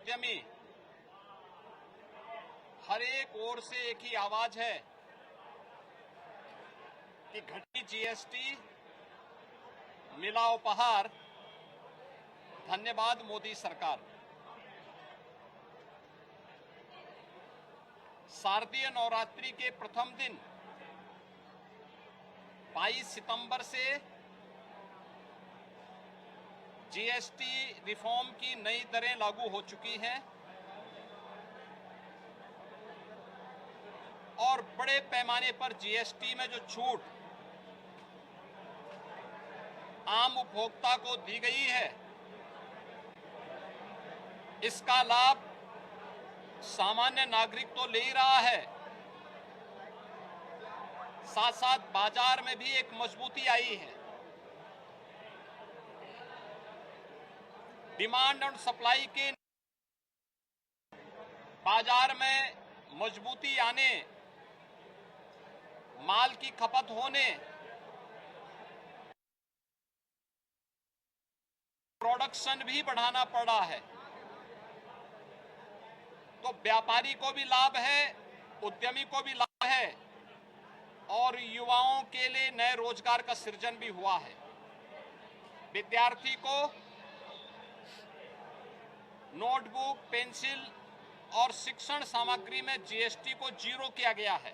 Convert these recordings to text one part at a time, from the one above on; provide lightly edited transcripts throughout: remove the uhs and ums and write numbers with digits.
उद्यमी हर एक ओर से एक ही आवाज है कि घटी जीएसटी, मिला उपहार, धन्यवाद मोदी सरकार। शारदीय नवरात्रि के प्रथम दिन 22 सितंबर से जीएसटी रिफॉर्म की नई दरें लागू हो चुकी हैं और बड़े पैमाने पर जीएसटी में जो छूट आम उपभोक्ता को दी गई है, इसका लाभ सामान्य नागरिक तो ले ही रहा है, साथ साथ बाजार में भी एक मजबूती आई है। डिमांड और सप्लाई के बाजार में मजबूती आने, माल की खपत होने, प्रोडक्शन भी बढ़ाना पड़ा है, तो व्यापारी को भी लाभ है, उद्यमी को भी लाभ है और युवाओं के लिए नए रोजगार का सृजन भी हुआ है। विद्यार्थी को नोटबुक, पेंसिल और शिक्षण सामग्री में जीएसटी को 0 किया गया है।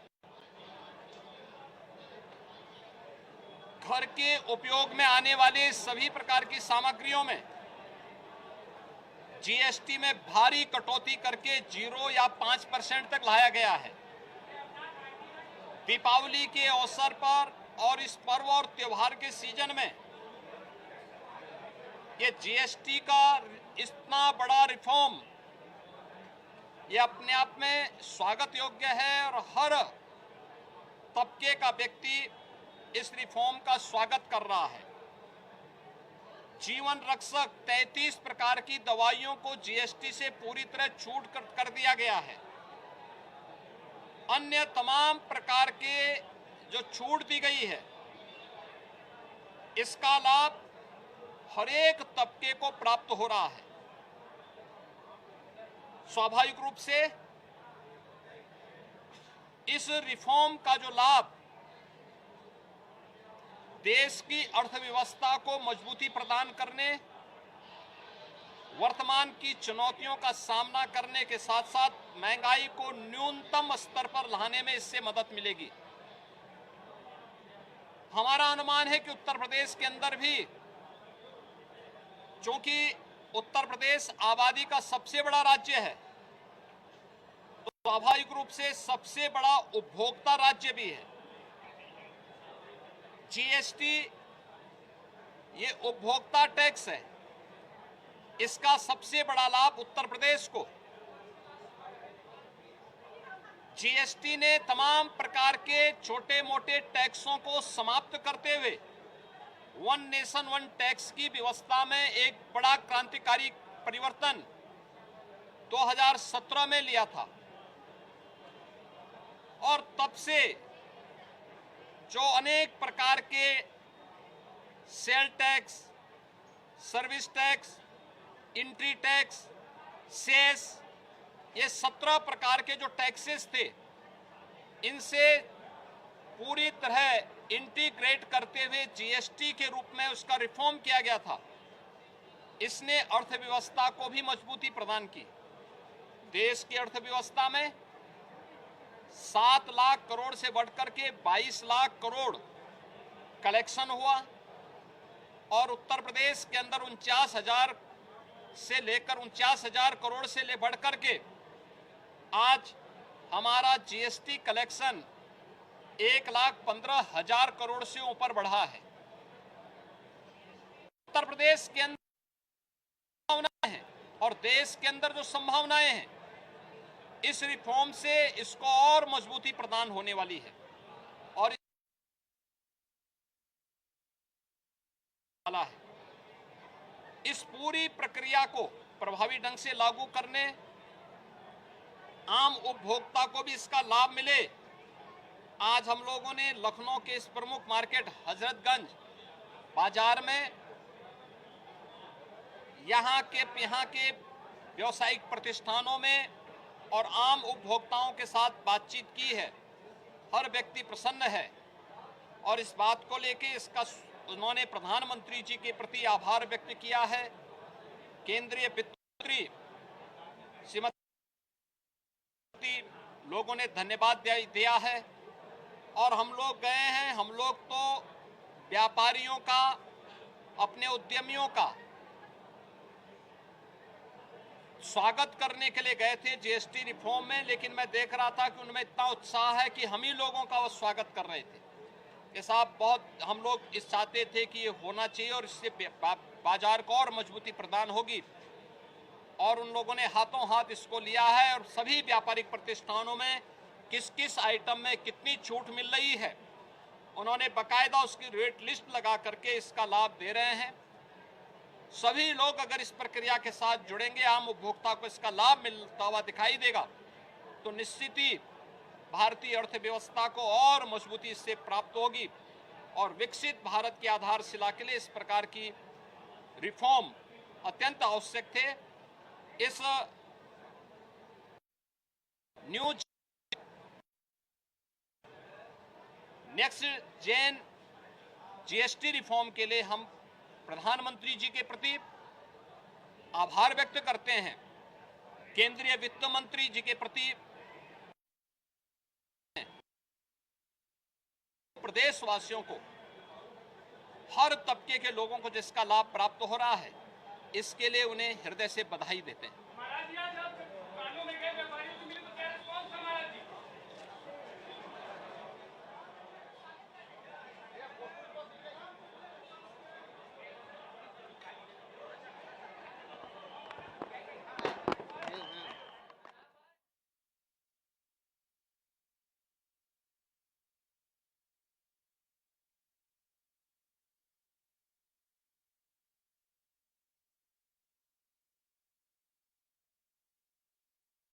घर के उपयोग में आने वाले सभी प्रकार की सामग्रियों में जीएसटी में भारी कटौती करके 0 या 5% तक लाया गया है। दीपावली के अवसर पर और इस पर्व और त्योहार के सीजन में ये जीएसटी का इतना बड़ा रिफॉर्म ये अपने आप में स्वागत योग्य है और हर तबके का व्यक्ति इस रिफॉर्म का स्वागत कर रहा है। जीवन रक्षक 33 प्रकार की दवाइयों को जीएसटी से पूरी तरह छूट कर दिया गया है। अन्य तमाम प्रकार के जो छूट दी गई है, इसका लाभ हर एक तबके को प्राप्त हो रहा है। स्वाभाविक रूप से इस रिफॉर्म का जो लाभ देश की अर्थव्यवस्था को मजबूती प्रदान करने, वर्तमान की चुनौतियों का सामना करने के साथ साथ महंगाई को न्यूनतम स्तर पर लाने में इससे मदद मिलेगी। हमारा अनुमान है कि उत्तर प्रदेश के अंदर भी, चूंकि उत्तर प्रदेश आबादी का सबसे बड़ा राज्य है, तो स्वाभाविक रूप से सबसे बड़ा उपभोक्ता राज्य भी है। जीएसटी ये उपभोक्ता टैक्स है, इसका सबसे बड़ा लाभ उत्तर प्रदेश को। जीएसटी ने तमाम प्रकार के छोटे मोटे टैक्सों को समाप्त करते हुए वन नेशन वन टैक्स की व्यवस्था में एक बड़ा क्रांतिकारी परिवर्तन 2017 में लिया था और तब से जो अनेक प्रकार के sale tax, service tax, entry tax, cess, ये 17 प्रकार के जो टैक्सेस थे, इनसे पूरी तरह इंटीग्रेट करते हुए जीएसटी के रूप में उसका रिफॉर्म किया गया था। इसने अर्थव्यवस्था को भी मजबूती प्रदान की। देश की अर्थव्यवस्था में 7 लाख करोड़ से बढ़कर के 22 लाख करोड़ कलेक्शन हुआ और उत्तर प्रदेश के अंदर 49,000 से लेकर 49,000 करोड़ से ले बढ़कर के आज हमारा जीएसटी कलेक्शन 1,15,000 करोड़ से ऊपर बढ़ा है। उत्तर प्रदेश के अंदर संभावनाएं हैं और देश के अंदर जो संभावनाएं हैं, इस रिफॉर्म से इसको और मजबूती प्रदान होने वाली है और है। इस पूरी प्रक्रिया को प्रभावी ढंग से लागू करने, आम उपभोक्ता को भी इसका लाभ मिले। आज हम लोगों ने लखनऊ के इस प्रमुख मार्केट हजरतगंज बाजार में यहाँ के व्यावसायिक प्रतिष्ठानों में और आम उपभोक्ताओं के साथ बातचीत की है। हर व्यक्ति प्रसन्न है और इस बात को लेकर इसका उन्होंने प्रधानमंत्री जी के प्रति आभार व्यक्त किया है। केंद्रीय वित्त मंत्री श्रीमती लोगों ने धन्यवाद दिया है और हम लोग गए हैं। हम लोग तो व्यापारियों का, अपने उद्यमियों का स्वागत करने के लिए गए थे जीएसटी रिफॉर्म में, लेकिन मैं देख रहा था कि उनमें इतना उत्साह है कि हम ही लोगों का वो स्वागत कर रहे थे। ये साहब बहुत हम लोग इस चाहते थे कि ये होना चाहिए और इससे बाजार को और मजबूती प्रदान होगी, और उन लोगों ने हाथों हाथ इसको लिया है और सभी व्यापारिक प्रतिष्ठानों में किस किस आइटम में कितनी छूट मिल रही है उन्होंने बाकायदा उसकी रेट लिस्ट लगा करके इसका लाभ दे रहे हैं। सभी लोग अगर इस प्रक्रिया के साथ जुड़ेंगे, आम उपभोक्ता को इसका लाभ मिलता हुआ दिखाई देगा, तो निश्चित ही भारतीय अर्थव्यवस्था को और मजबूती इससे प्राप्त होगी और विकसित भारत की आधारशिला के लिए इस प्रकार की रिफॉर्म अत्यंत आवश्यक थे। इस new next gen GST reform के लिए हम प्रधानमंत्री जी के प्रति आभार व्यक्त करते हैं, केंद्रीय वित्त मंत्री जी के प्रति, प्रदेशवासियों को, हर तबके के लोगों को जिसका लाभ प्राप्त हो रहा है, इसके लिए उन्हें हृदय से बधाई देते हैं।